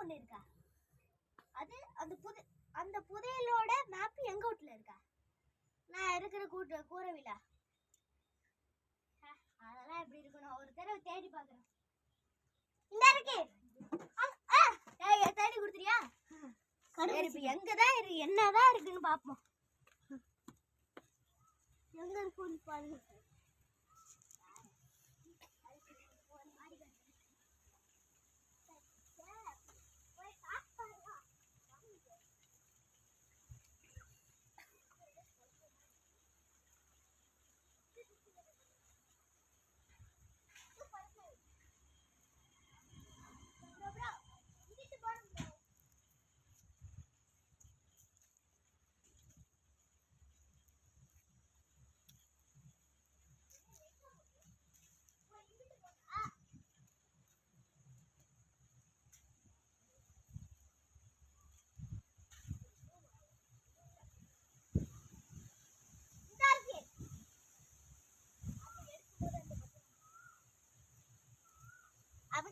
ஒண்ணு இருக்கா? அது அந்த புதையலோட மேப் எங்க வீட்ல இருக்கா? நான் இருக்கிற கூரவிலா. அதெல்லாம் எப்படி இருக்கணும்? ஒரு தடவை தேடி பார்க்கறேன். இந்த இருக்கு. தேடி கொடுத்துறியா? சரி, எங்கதான் இருக்கு, என்னதான் இருக்குன்னு பாப்போம். எங்க இருக்குன்னு பாருங்க.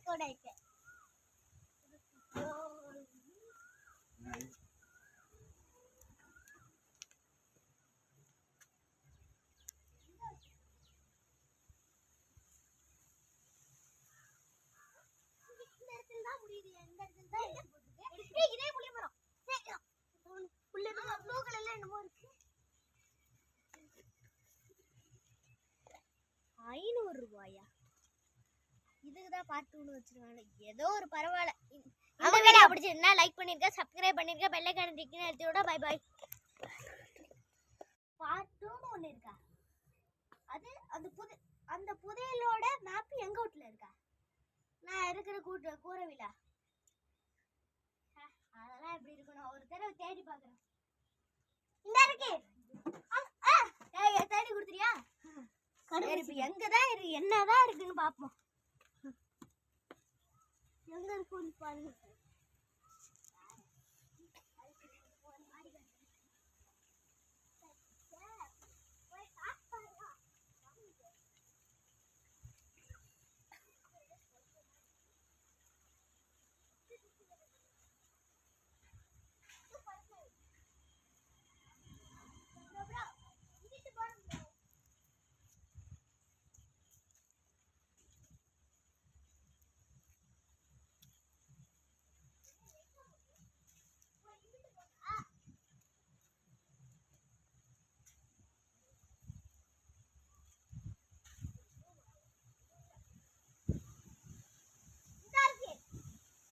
கூட இருக்கு. இதே புளிய மரம். புல்ல ப்ளூ கலர்ல என்னமோ இருக்கு. 500 ரூபாயா? இதுக்குதான் பார்ட் 2 வச்சிருக்காங்க. ஏதோ ஒரு பரவாயில்ல. இந்த வீடியோ பிடிச்சிருந்தா லைக் பண்ணிருங்க, சப்ஸ்கிரைப் பண்ணிருங்க, பெல் ஐகான் டிக்னு அழுத்திவிட. Bye bye. பார்ட் 2 ஒண்ணு இருக்கா? அது அந்த புதையலோட மேப் எங்க வீட்ல இருக்கா? நான் இருக்கிற கூரவிலா. அதெல்லாம் எப்படி இருக்கணும்? ஒரு தடவை தேடி பார்க்கறேன். இந்த இருக்கு. தேடி கொடுத்துறியா? சரி, எங்கதான் இருக்கு, என்னதான் இருக்குன்னு பாப்போம். எங்க இருக்குன்னு பாருங்க.